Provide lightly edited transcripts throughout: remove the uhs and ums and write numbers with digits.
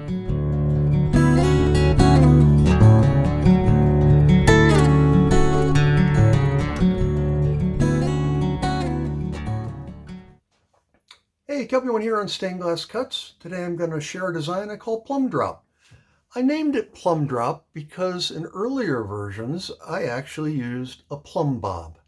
Hey, Kelpieone here on Stainedglasscuts. Today I'm going to share a design I call Plumb Drop. I named it Plumb Drop because in earlier versions I actually used a plumb bob.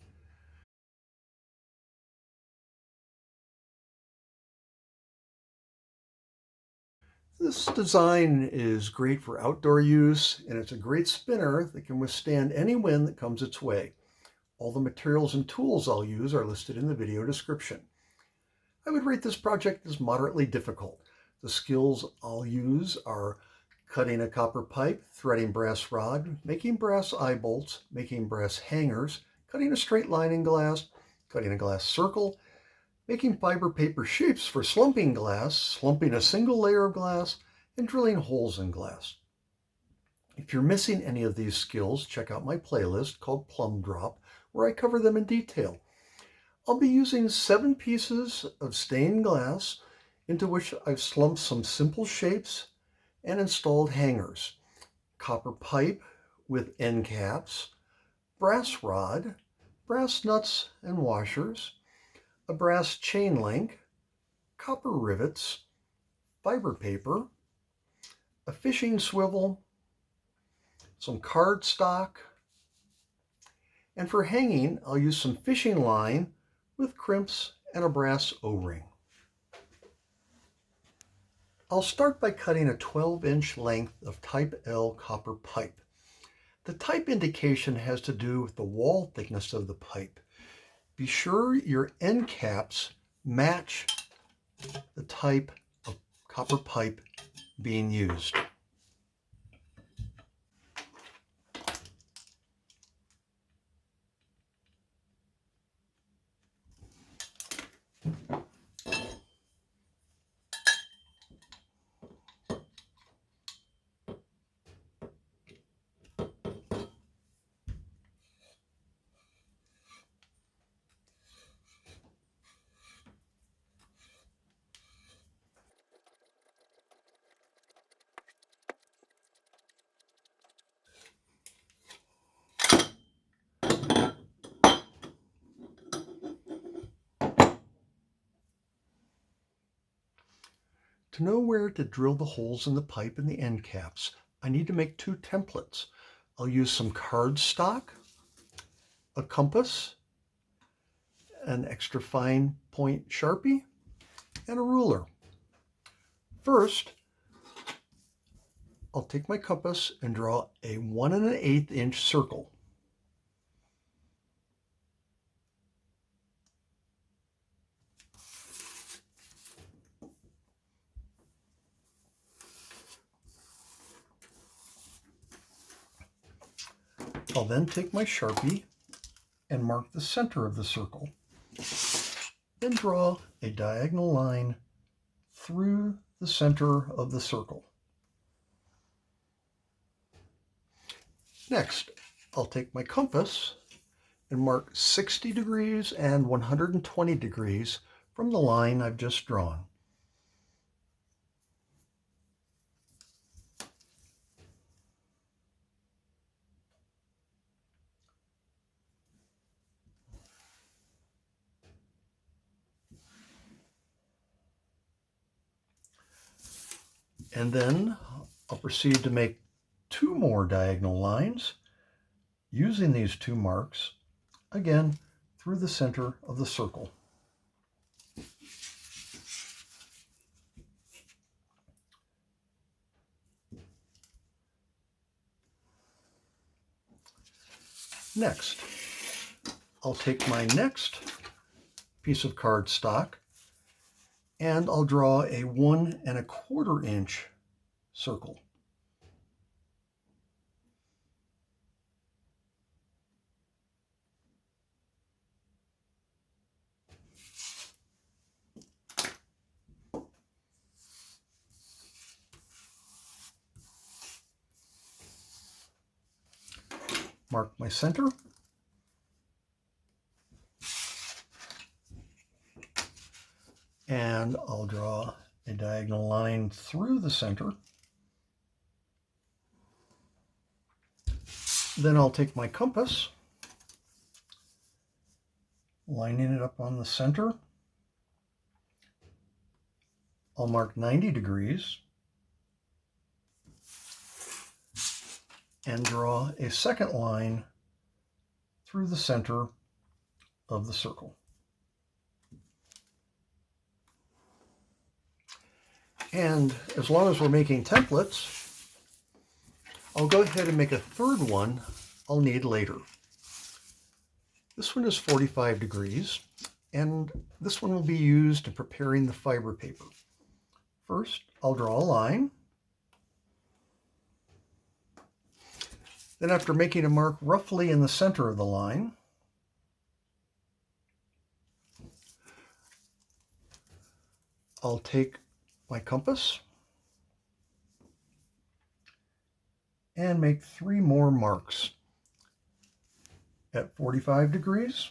This design is great for outdoor use, and it's a great spinner that can withstand any wind that comes its way. All the materials and tools I'll use are listed in the video description. I would rate this project as moderately difficult. The skills I'll use are cutting a copper pipe, threading brass rod, making brass eye bolts, making brass hangers, cutting a straight line in glass, cutting a glass circle, making fiber paper shapes for slumping glass, slumping a single layer of glass, and drilling holes in glass. If you're missing any of these skills, check out my playlist called Plumb Drop, where I cover them in detail. I'll be using 7 pieces of stained glass into which I've slumped some simple shapes and installed hangers, copper pipe with end caps, brass rod, brass nuts and washers, a brass chain link, copper rivets, fiber paper, a fishing swivel, some cardstock, and for hanging I'll use some fishing line with crimps and a brass O-ring. I'll start by cutting a 12-inch length of type L copper pipe. The type indication has to do with the wall thickness of the pipe. Be sure your end caps match the type of copper pipe being used. To know where to drill the holes in the pipe and the end caps, I need to make 2 templates. I'll use some cardstock, a compass, an extra fine point Sharpie, and a ruler. First, I'll take my compass and draw a 1 1/8 inch circle. I'll then take my Sharpie and mark the center of the circle. Then draw a diagonal line through the center of the circle. Next, I'll take my compass and mark 60 degrees and 120 degrees from the line I've just drawn. And then I'll proceed to make 2 more diagonal lines using these 2 marks, again, through the center of the circle. Next, I'll take my next piece of cardstock and I'll draw a 1 1/4 inch circle. Mark my center. And I'll draw a diagonal line through the center Then I'll take my compass, lining it up on the center. I'll mark 90 degrees and draw a second line through the center of the circle. And as long as we're making templates, I'll go ahead and make a third one I'll need later. This one is 45 degrees, and this one will be used in preparing the fiber paper. First, I'll draw a line. Then after making a mark roughly in the center of the line, I'll take my compass and make 3 more marks at 45 degrees,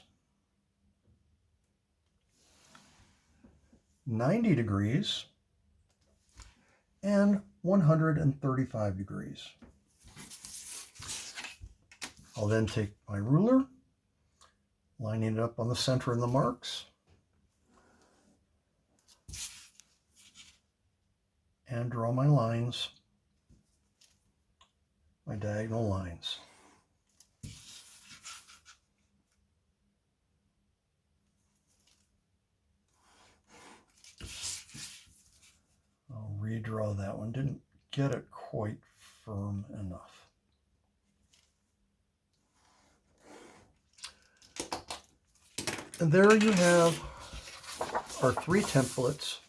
90 degrees, and 135 degrees. I'll then take my ruler, lining it up on the center of the marks, and draw my lines, my diagonal lines. I'll redraw that one, didn't get it quite firm enough. And there you have our 3 templates,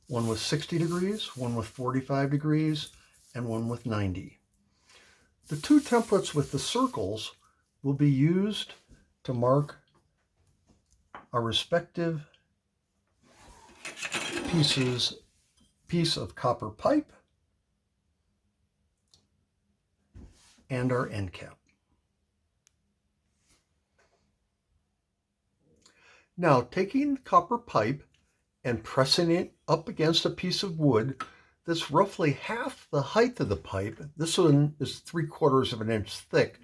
one with 60 degrees, one with 45 degrees, and one with 90. The 2 templates with the circles will be used to mark our respective piece of copper pipe and our end cap. Now, taking the copper pipe and pressing it up against a piece of wood that's roughly half the height of the pipe, this one is 3/4 of an inch thick,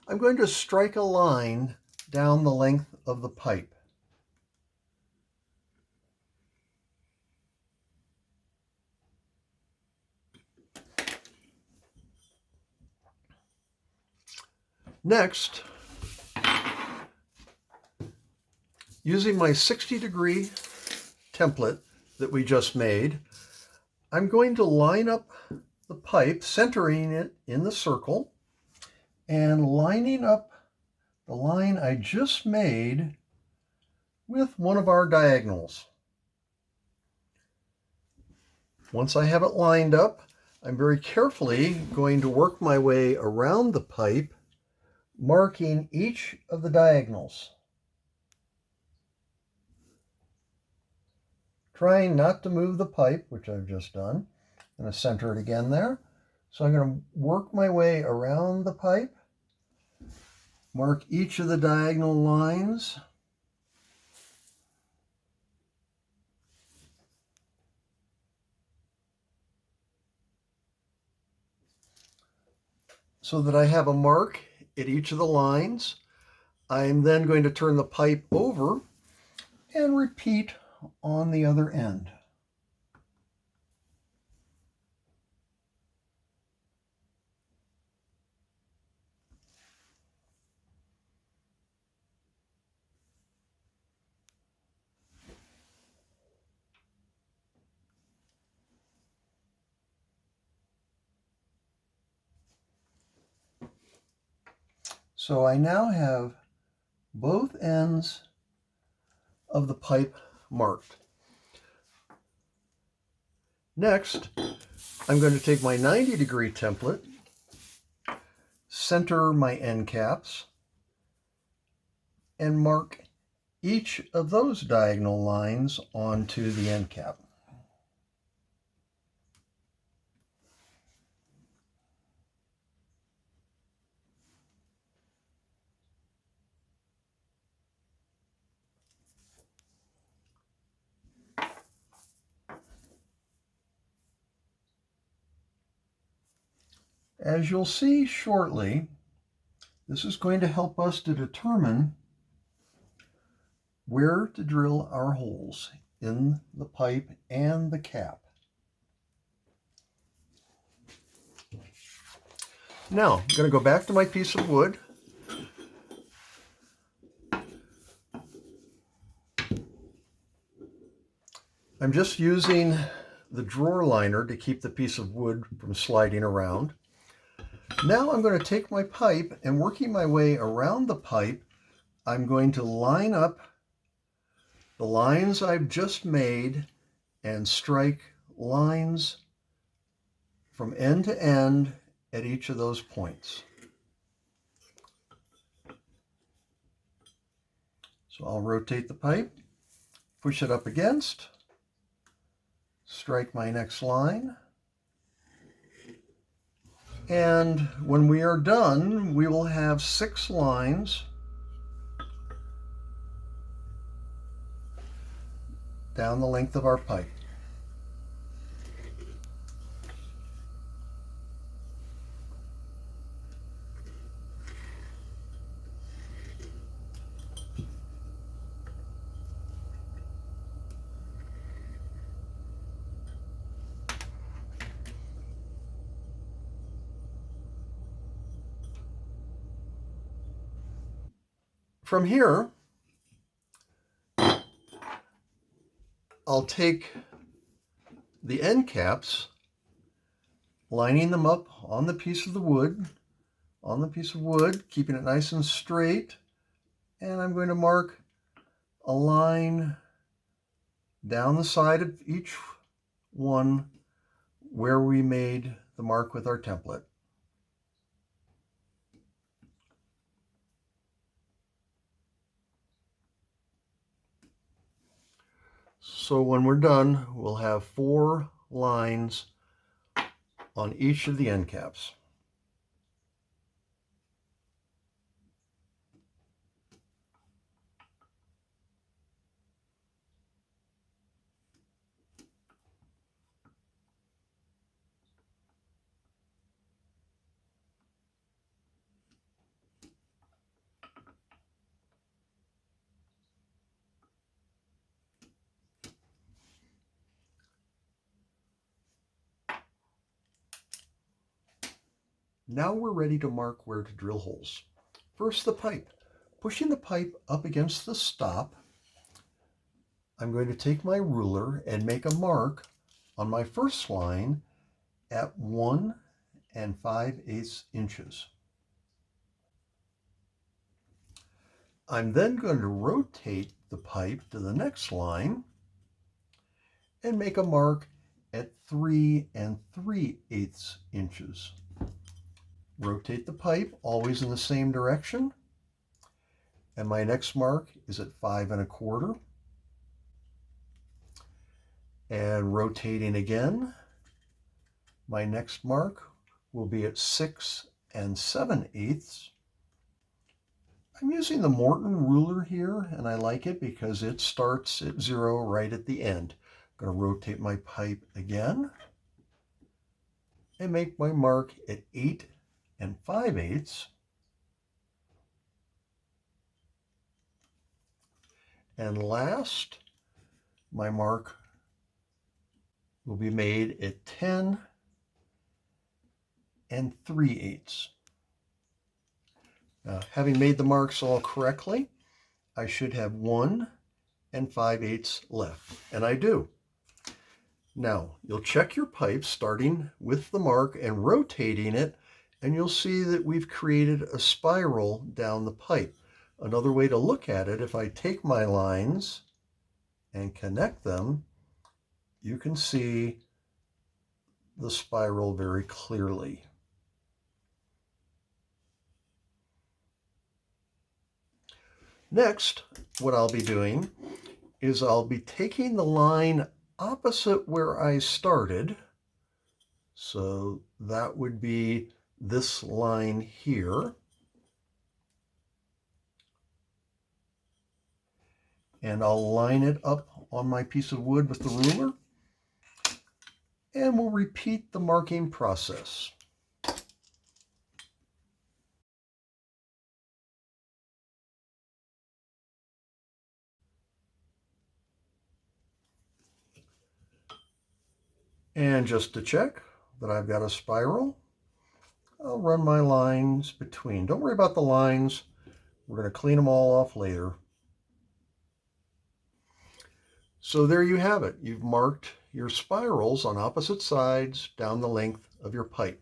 I'm going to strike a line down the length of the pipe. Next, using my 60-degree template that we just made, I'm going to line up the pipe, centering it in the circle, and lining up the line I just made with one of our diagonals. Once I have it lined up, I'm very carefully going to work my way around the pipe, marking each of the diagonals, trying not to move the pipe, which I've just done. I'm going to center it again there. So I'm going to work my way around the pipe, mark each of the diagonal lines, so that I have a mark at each of the lines. I'm then going to turn the pipe over and repeat on the other end. So I now have both ends of the pipe marked. Next, I'm going to take my 90-degree template, center my end caps, and mark each of those diagonal lines onto the end cap. As you'll see shortly, This is going to help us to determine where to drill our holes in the pipe and the cap. Now, I'm going to go back to my piece of wood. I'm just using the drawer liner to keep the piece of wood from sliding around. Now I'm going to take my pipe, and working my way around the pipe, I'm going to line up the lines I've just made and strike lines from end to end at each of those points. So I'll rotate the pipe, push it up against, strike my next line, and when we are done, we will have 6 lines down the length of our pipe. From here, I'll take the end caps, lining them up on the piece of wood, keeping it nice and straight, and I'm going to mark a line down the side of each one where we made the mark with our template. So when we're done, we'll have 4 lines on each of the end caps. Now we're ready to mark where to drill holes. First, the pipe. Pushing the pipe up against the stop, I'm going to take my ruler and make a mark on my first line at 1 5/8 inches. I'm then going to rotate the pipe to the next line and make a mark at 3 3/8 inches. Rotate the pipe always in the same direction, and my next mark is at 5 1/4. And rotating again, my next mark will be at 6 7/8. I'm using the Morton ruler here, and I like it because it starts at 0 right at the end. I'm going to rotate my pipe again and make my mark at 8 5/8. And last, my mark will be made at 10 3/8. Now, having made the marks all correctly, I should have 1 5/8 left, and I do. Now, you'll check your pipe starting with the mark and rotating it, and you'll see that we've created a spiral down the pipe. Another way to look at it, if I take my lines and connect them, you can see the spiral very clearly. Next, what I'll be doing is I'll be taking the line opposite where I started. So that would be this line here. And I'll line it up on my piece of wood with the ruler. And we'll repeat the marking process. And just to check that I've got a spiral, I'll run my lines between. Don't worry about the lines. We're going to clean them all off later. So there you have it. You've marked your spirals on opposite sides down the length of your pipe.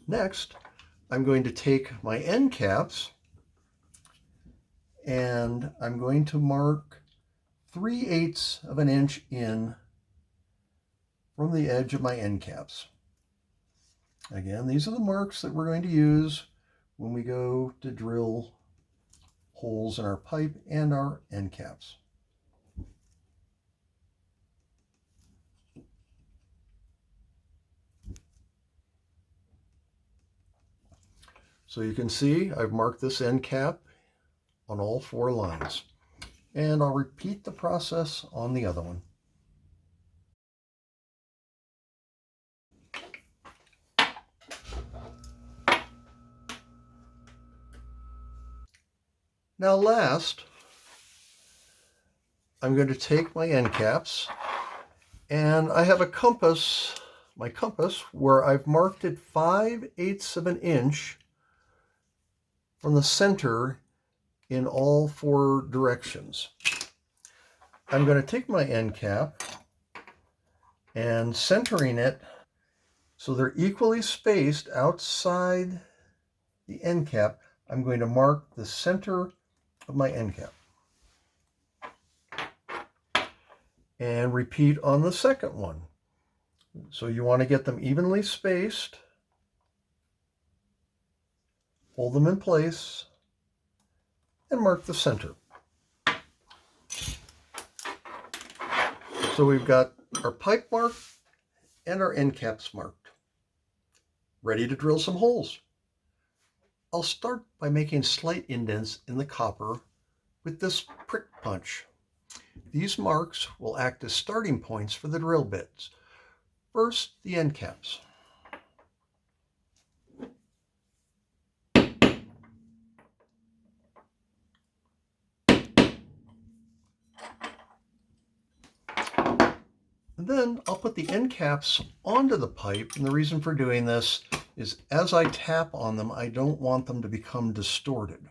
Next, I'm going to take my end caps and I'm going to mark 3/8 of an inch in from the edge of my end caps. Again, these are the marks that we're going to use when we go to drill holes in our pipe and our end caps. So you can see I've marked this end cap on all 4 lines. And I'll repeat the process on the other one. Now last, I'm going to take my end caps and I have a compass, my compass, where I've marked it 5/8 of an inch from the center in all 4 directions. I'm going to take my end cap and centering it so they're equally spaced outside the end cap. I'm going to mark the center of my end cap. And repeat on the second one. So you want to get them evenly spaced. Hold them in place and mark the center. So we've got our pipe marked and our end caps marked. Ready to drill some holes. I'll start by making slight indents in the copper with this prick punch. These marks will act as starting points for the drill bits. First, the end caps. And then I'll put the end caps onto the pipe, and the reason for doing this is as I tap on them, I don't want them to become distorted.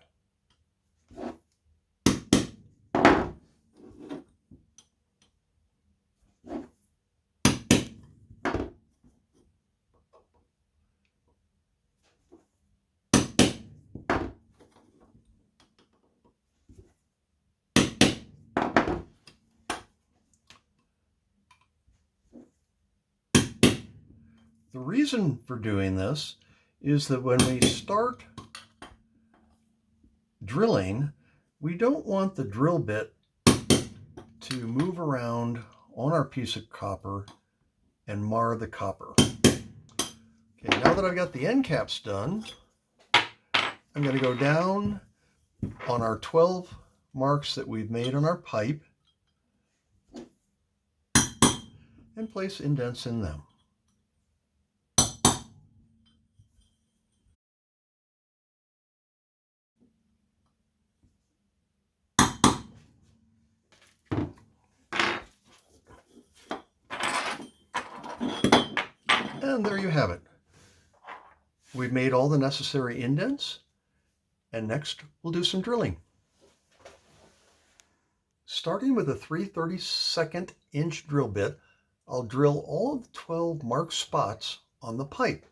The reason for doing this is that when we start drilling, we don't want the drill bit to move around on our piece of copper and mar the copper. Okay, now that I've got the end caps done, I'm going to go down on our 12 marks that we've made on our pipe and place indents in them. And there you have it. We've made all the necessary indents, and next we'll do some drilling. Starting with a 3/32 inch drill bit, I'll drill all of the 12 marked spots on the pipe.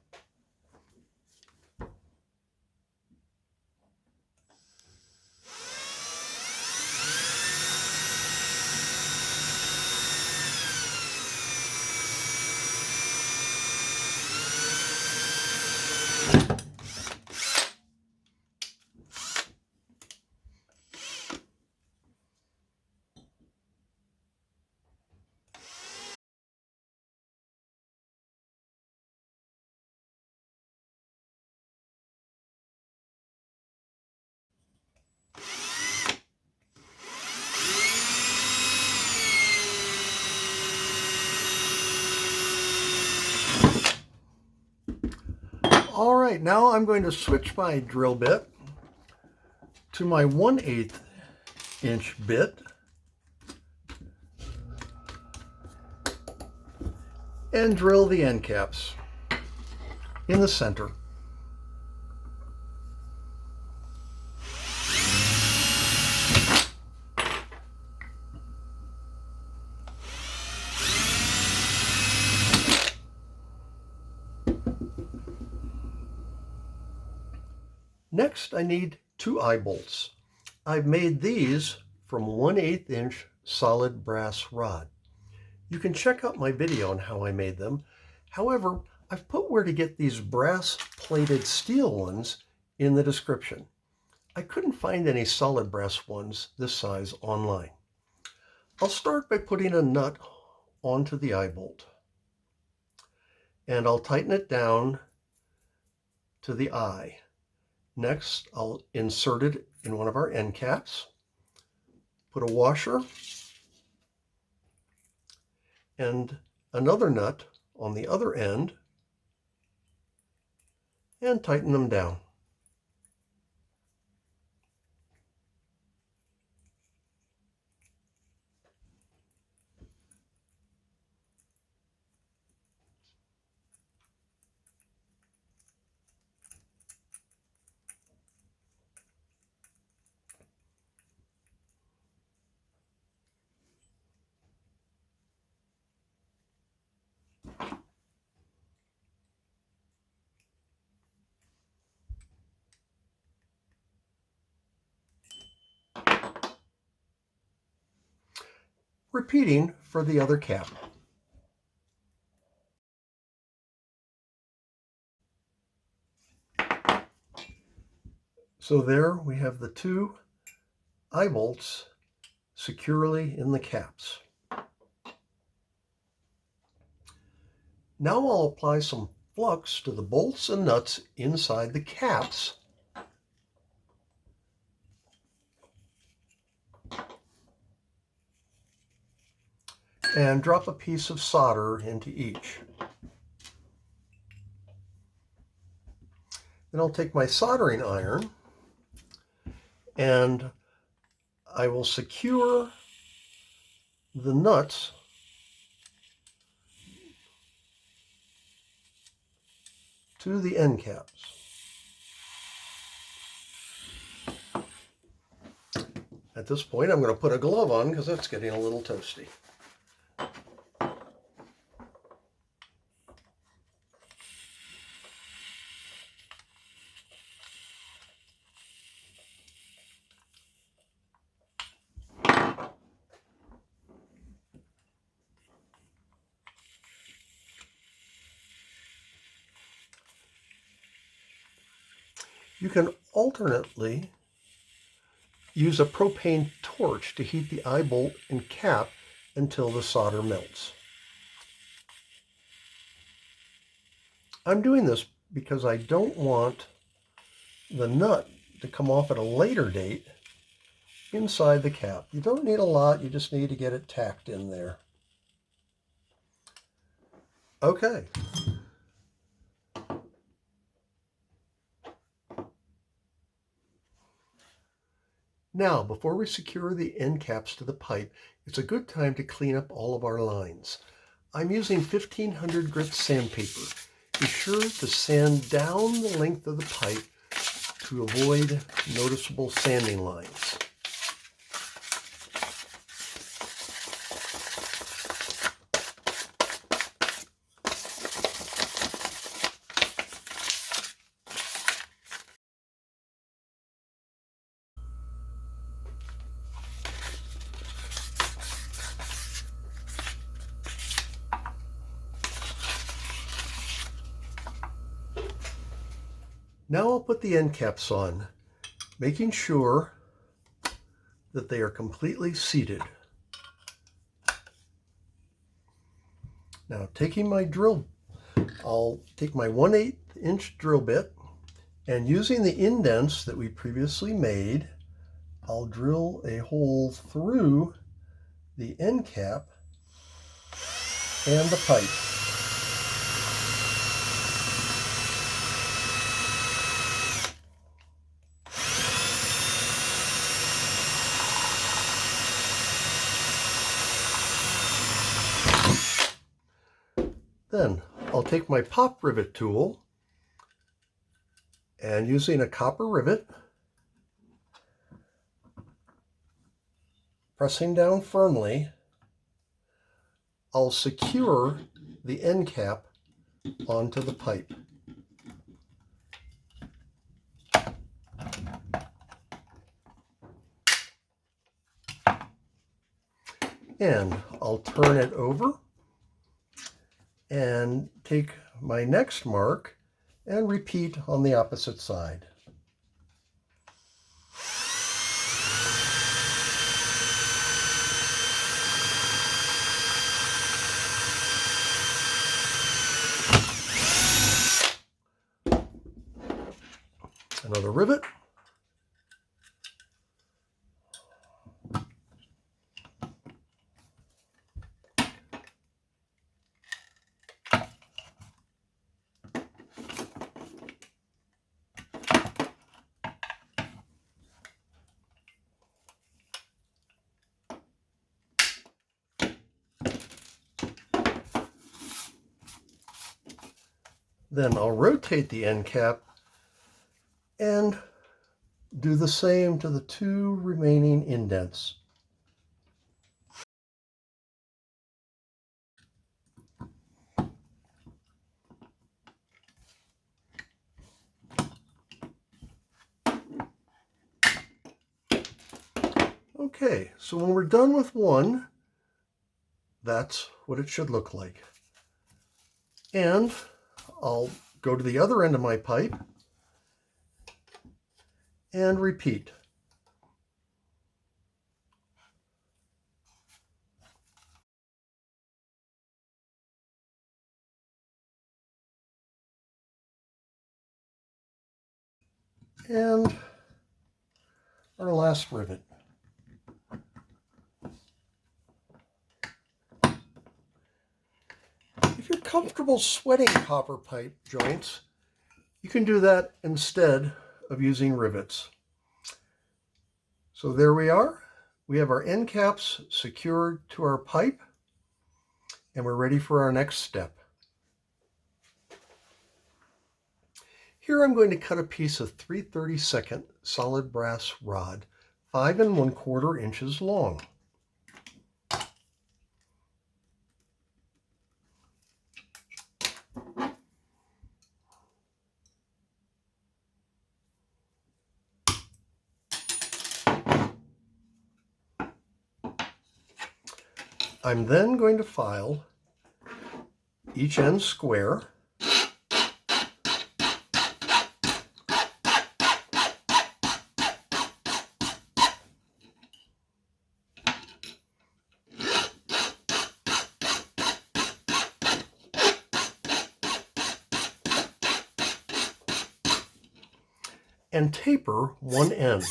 All right, now I'm going to switch my drill bit to my 1/8 inch bit. and drill the end caps in the center. Next, I need 2 eye bolts. I've made these from 1/8 inch solid brass rod. You can check out my video on how I made them. However, I've put where to get these brass plated steel ones in the description. I couldn't find any solid brass ones this size online. I'll start by putting a nut onto the eye bolt, and I'll tighten it down to the eye. Next, I'll insert it in one of our end caps, put a washer and another nut on the other end, and tighten them down. Repeating for the other cap. So there we have the 2 eye bolts securely in the caps. Now I'll apply some flux to the bolts and nuts inside the caps and drop a piece of solder into each. Then I'll take my soldering iron and I will secure the nuts to the end caps. At this point, I'm going to put a glove on because that's getting a little toasty. You can alternately use a propane torch to heat the eye bolt and cap until the solder melts. I'm doing this because I don't want the nut to come off at a later date inside the cap. You don't need a lot, you just need to get it tacked in there. Okay. Now, before we secure the end caps to the pipe, it's a good time to clean up all of our lines. I'm using 1500 grit sandpaper. Be sure to sand down the length of the pipe to avoid noticeable sanding lines. Now I'll put the end caps on, making sure that they are completely seated. Now taking my drill, I'll take my 1/8 inch drill bit and using the indents that we previously made, I'll drill a hole through the end cap and the pipe. Then I'll take my pop rivet tool and using a copper rivet, pressing down firmly, I'll secure the end cap onto the pipe. And I'll turn it over and take my next mark and repeat on the opposite side. Another rivet. Then I'll rotate the end cap and do the same to the two remaining indents. Okay, so when we're done with one, that's what it should look like. And I'll go to the other end of my pipe and repeat. And our last rivet. If you're comfortable sweating copper pipe joints, you can do that instead of using rivets. So there we are. We have our end caps secured to our pipe, and we're ready for our next step. Here I'm going to cut a piece of 3/32 solid brass rod, 5 1/4 inches long. I'm then going to file each end square . And taper one end.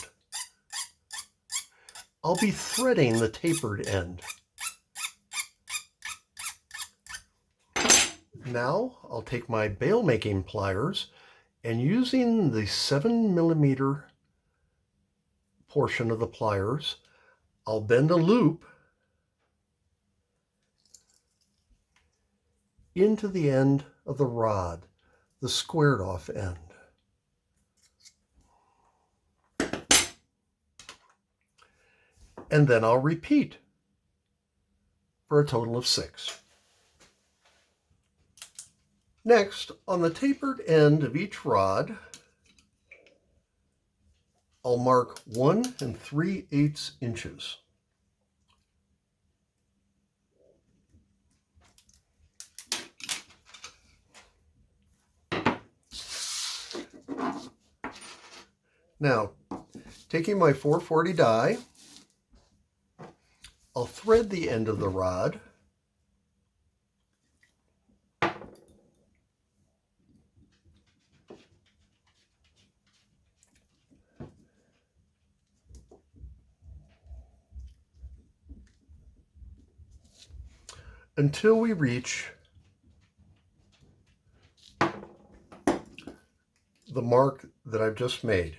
I'll be threading the tapered end. Now I'll take my bail making pliers and using the 7mm portion of the pliers, I'll bend a loop into the end of the rod, the squared off end. And then I'll repeat for a total of 6. Next, on the tapered end of each rod, I'll mark 1 3/8 inches. Now, taking my 440 die, I'll thread the end of the rod until we reach the mark that I've just made.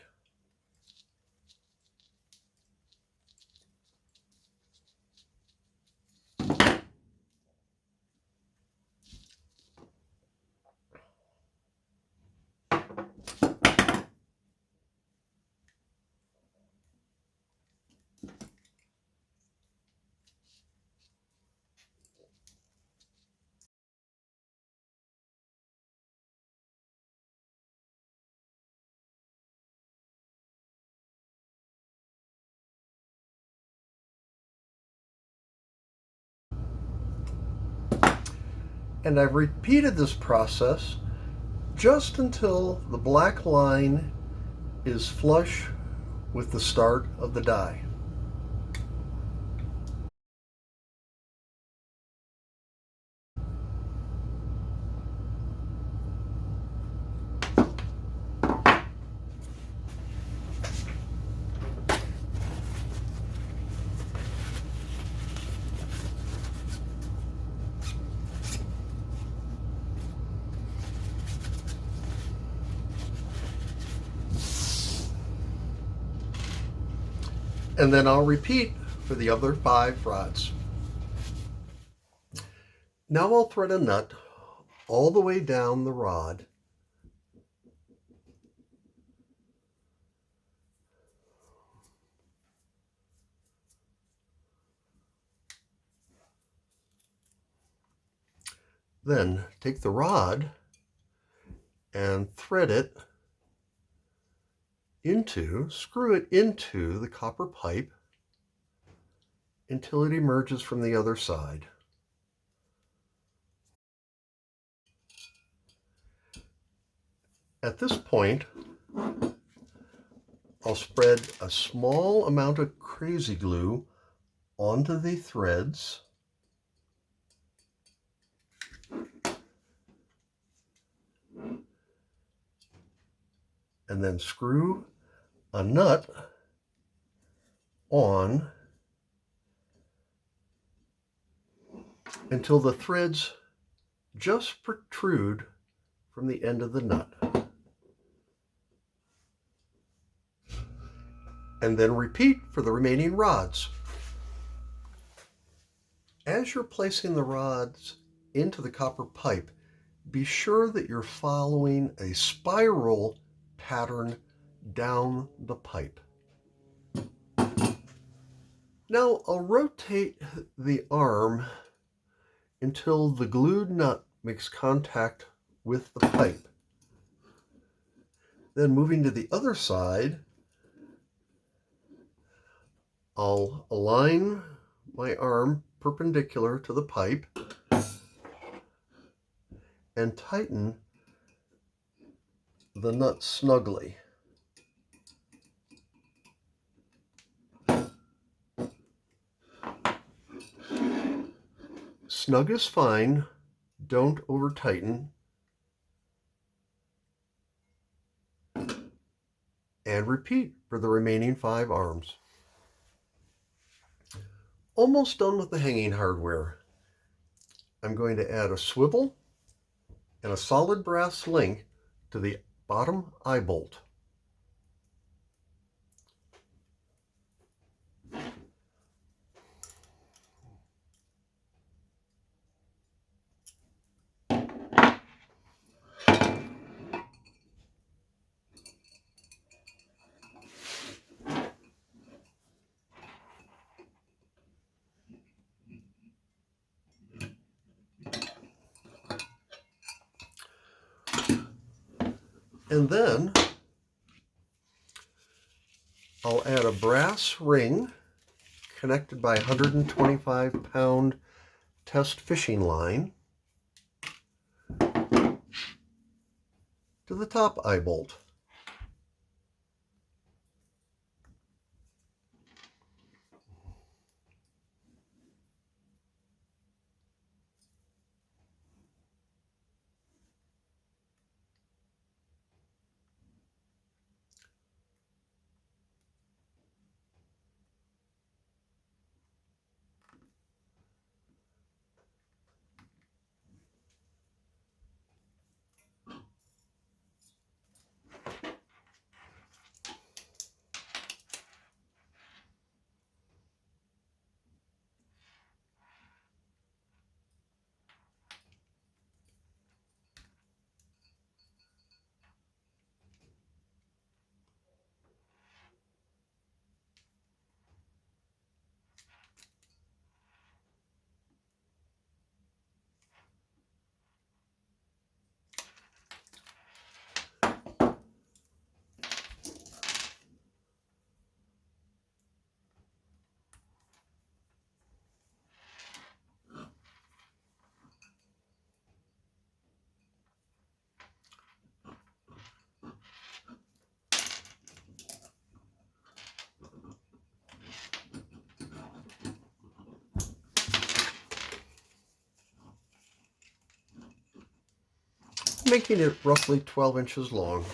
And I've repeated this process just until the black line is flush with the start of the die. And then I'll repeat for the other 5 rods. Now I'll thread a nut all the way down the rod Then take the rod and thread it screw it into the copper pipe until it emerges from the other side. At this point, I'll spread a small amount of crazy glue onto the threads and then screw a nut on until the threads just protrude from the end of the nut. And then repeat for the remaining rods. As you're placing the rods into the copper pipe, be sure that you're following a spiral pattern down the pipe. Now I'll rotate the arm until the glued nut makes contact with the pipe. Then moving to the other side, I'll align my arm perpendicular to the pipe and tighten the nut snugly. Snug is fine, don't over tighten. And repeat for the remaining 5 arms. Almost done with the hanging hardware. I'm going to add a swivel and a solid brass link to the bottom eye bolt. And then I'll add a brass ring connected by a 125-pound test fishing line to the top eye bolt. making it roughly 12 inches long.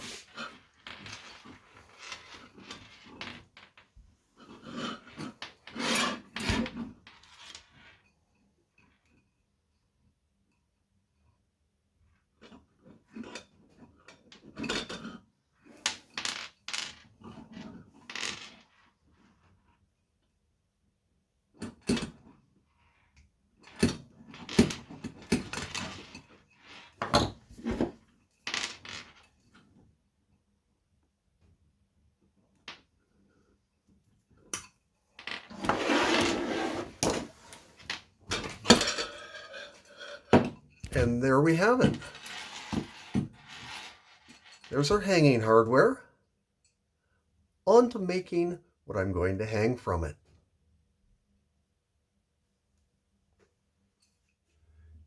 And there we have it. There's our hanging hardware. On to making what I'm going to hang from it.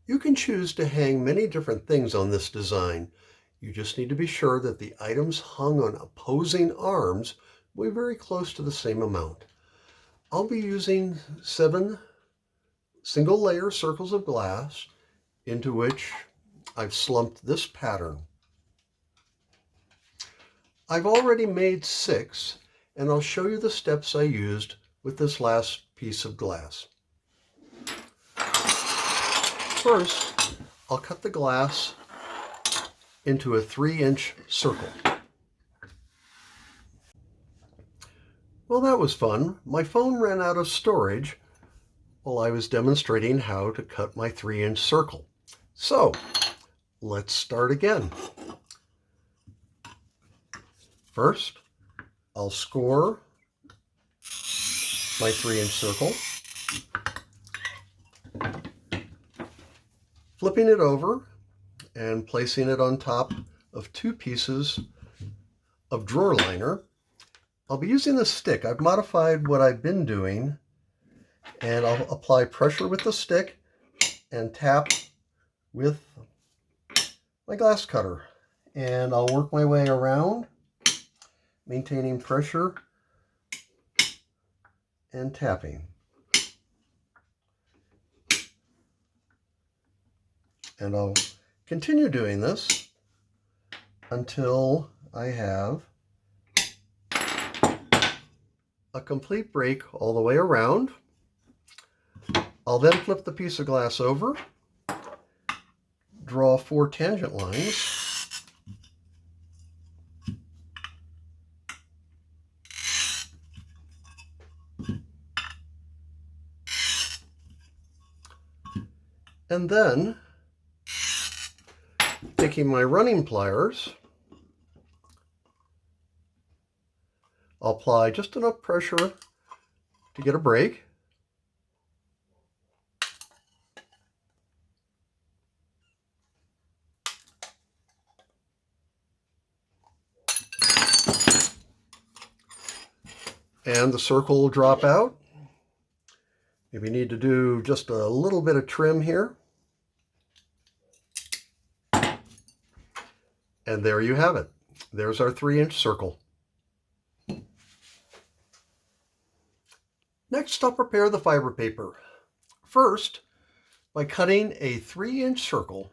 You can choose to hang many different things on this design. You just need to be sure that the items hung on opposing arms will be very close to the same amount. I'll be using 7 single layer circles of glass into which I've slumped this pattern. I've already made 6, and I'll show you the steps I used with this last piece of glass. First, I'll cut the glass into a 3-inch circle. Well, that was fun. My phone ran out of storage while I was demonstrating how to cut my 3-inch circle. So, let's start again. First, I'll score my 3-inch circle, flipping it over and placing it on top of 2 pieces of drawer liner. I'll be using the stick. I've modified what I've been doing, and I'll apply pressure with the stick and tap with my glass cutter. And I'll work my way around, maintaining pressure and tapping. And I'll continue doing this until I have a complete break all the way around. I'll then flip the piece of glass over, draw 4 tangent lines, and then, taking my running pliers, I'll apply just enough pressure to get a break. And the circle will drop out. Maybe need to do just a little bit of trim here. And there you have it. There's our 3-inch circle. Next, I'll prepare the fiber paper. First, by cutting a 3-inch circle,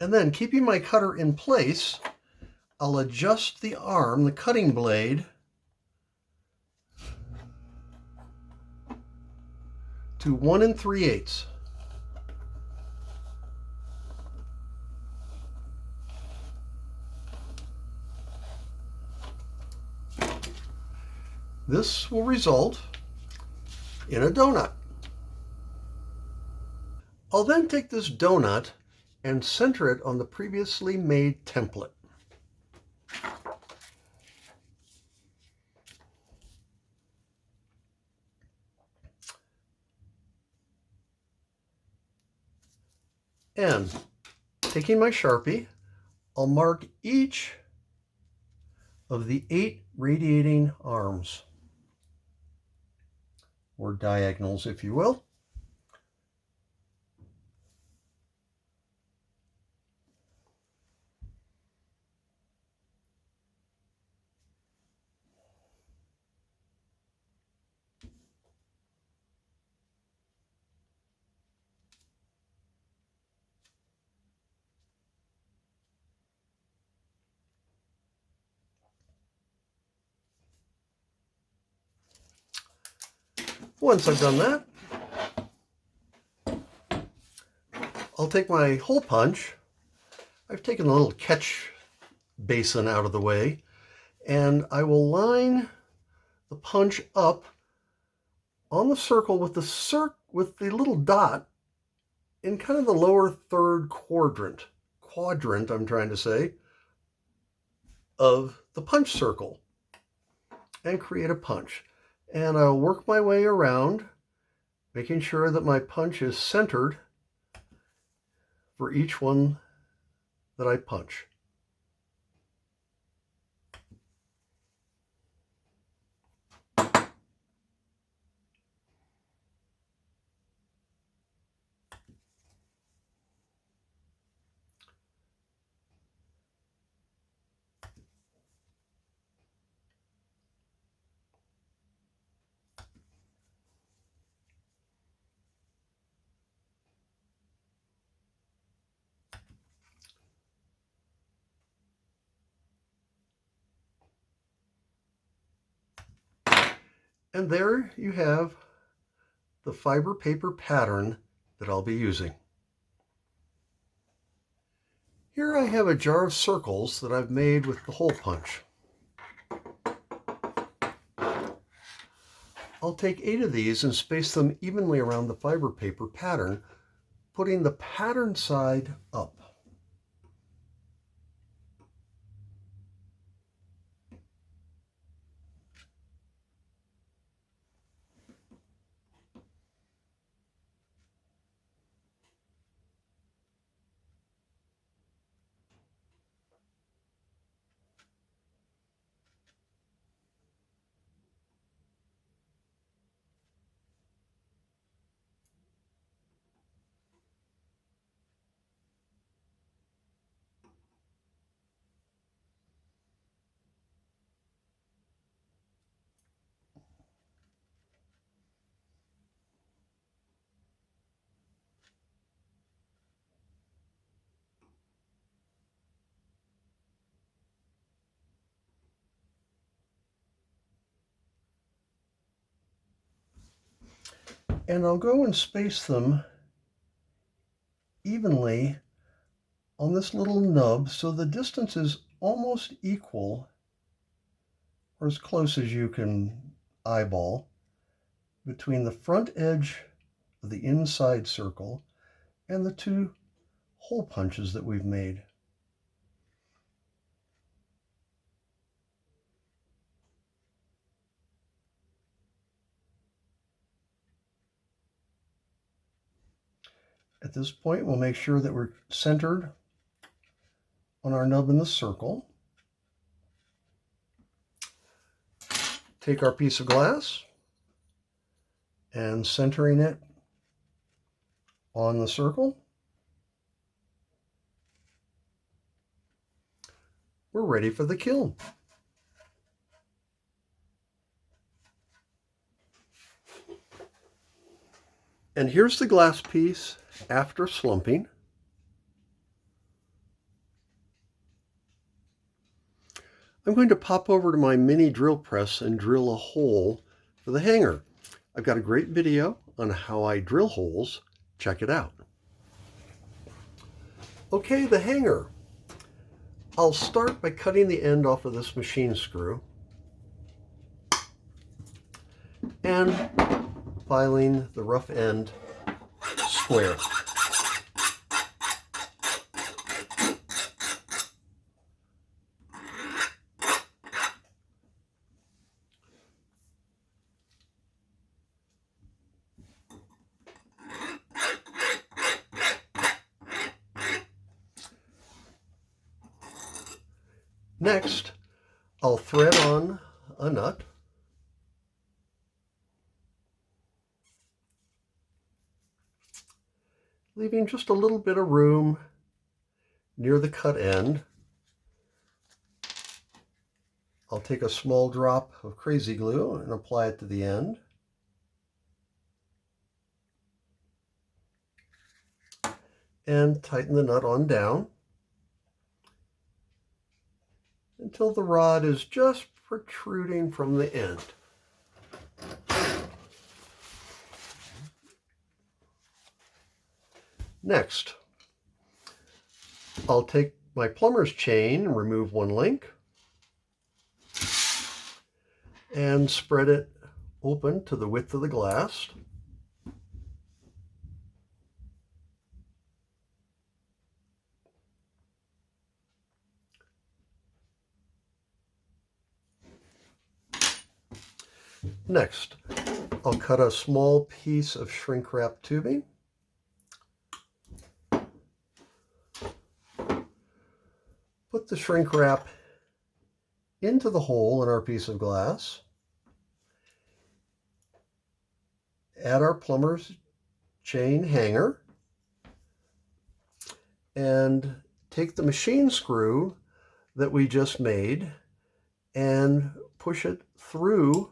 and then keeping my cutter in place, I'll adjust the arm, the cutting blade, to 1 3/8. This will result in a donut. I'll then take this donut and center it on the previously made template. And taking my Sharpie, I'll mark each of the 8 radiating arms, or diagonals, if you will. Once I've done that, I'll take my hole punch. I've taken the little catch basin out of the way, and I will line the punch up on the circle with the little dot in kind of the lower third quadrant I'm trying to say, of the punch circle, and create a punch. And I'll work my way around, making sure that my punch is centered for each one that I punch. And there you have the fiber paper pattern that I'll be using. Here I have a jar of circles that I've made with the hole punch. I'll take 8 of these and space them evenly around the fiber paper pattern, putting the pattern side up. And I'll go and space them evenly on this little nub so the distance is almost equal, or as close as you can eyeball, between the front edge of the inside circle and the 2 hole punches that we've made. At this point, we'll make sure that we're centered on our nub in the circle. Take our piece of glass and centering it on the circle. We're ready for the kiln. And here's the glass piece after slumping. I'm going to pop over to my mini drill press and drill a hole for the hanger. I've got a great video on how I drill holes. Check it out. Okay, the hanger. I'll start by cutting the end off of this machine screw and filing the rough end square. Next, I'll thread on a nut. Leaving just a little bit of room near the cut end. I'll take a small drop of crazy glue and apply it to the end. And tighten the nut on down until the rod is just protruding from the end. Next, I'll take my plumber's chain and remove one link and spread it open to the width of the glass. Next, I'll cut a small piece of shrink wrap tubing. Put the shrink wrap into the hole in our piece of glass. Add our plumber's chain hanger and take the machine screw that we just made and push it through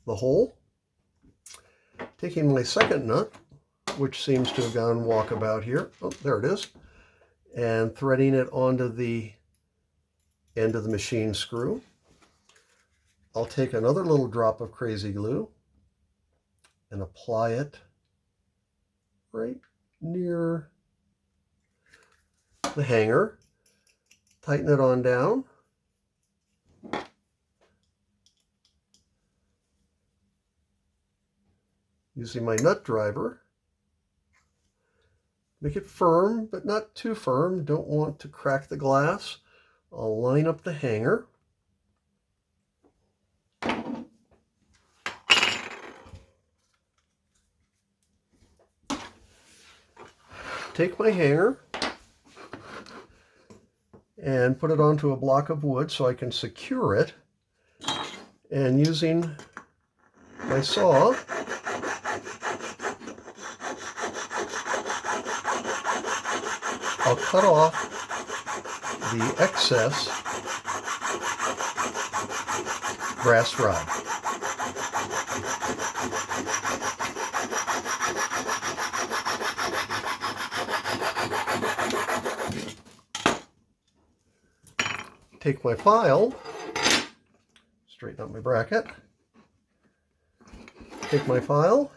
the hole. Taking my second nut, which seems to have gone walkabout here. Oh, there it is. And threading it onto the end of the machine screw. I'll take another little drop of crazy glue and apply it right near the hanger. Tighten it on down. Using my nut driver. Make it firm, but not too firm. Don't want to crack the glass. I'll line up the hanger. Take my hanger and put it onto a block of wood so I can secure it. And using my saw, I'll cut off the excess brass rod. Take my file, straighten out my bracket, take my file,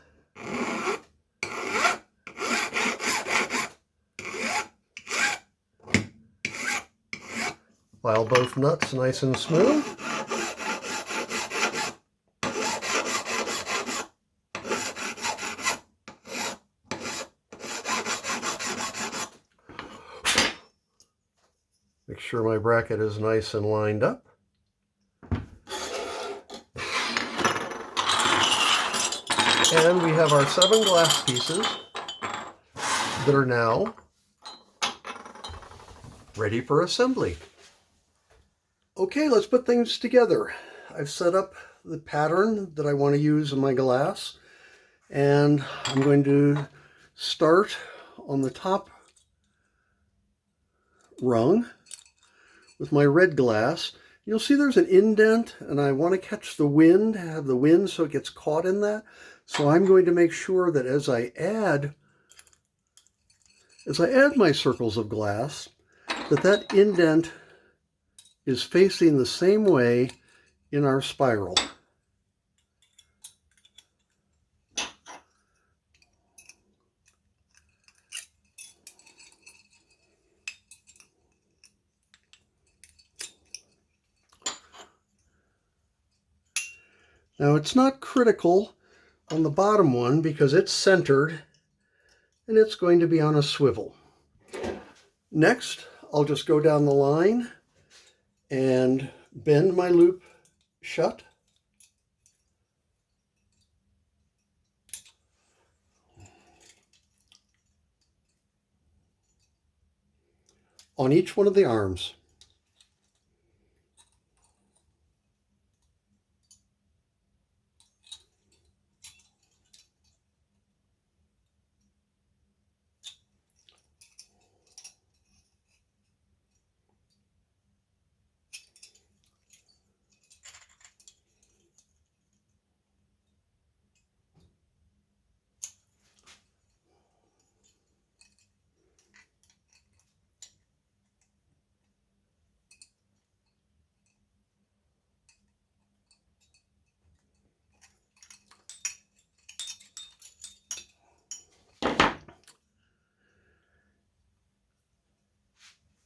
file both nuts nice and smooth. Make sure my bracket is nice and lined up. And we have our 7 glass pieces that are now ready for assembly. Okay, let's put things together. I've set up the pattern that I want to use in my glass, and I'm going to start on the top rung with my red glass. You'll see there's an indent, and I want to catch the wind, have the wind so it gets caught in that. So I'm going to make sure that as I add my circles of glass, that indent is facing the same way in our spiral. Now it's not critical on the bottom one because it's centered and it's going to be on a swivel. Next, I'll just go down the line and bend my loop shut. On each one of the arms.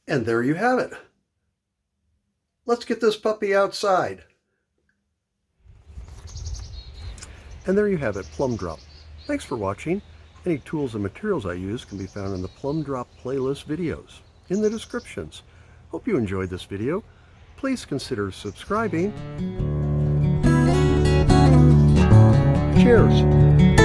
And there you have it. Let's get this puppy outside. And there you have it, Plumb Drop. Thanks for watching. Any tools and materials I use can be found in the Plumb Drop playlist videos in the descriptions. Hope you enjoyed this video. Please consider subscribing. Cheers.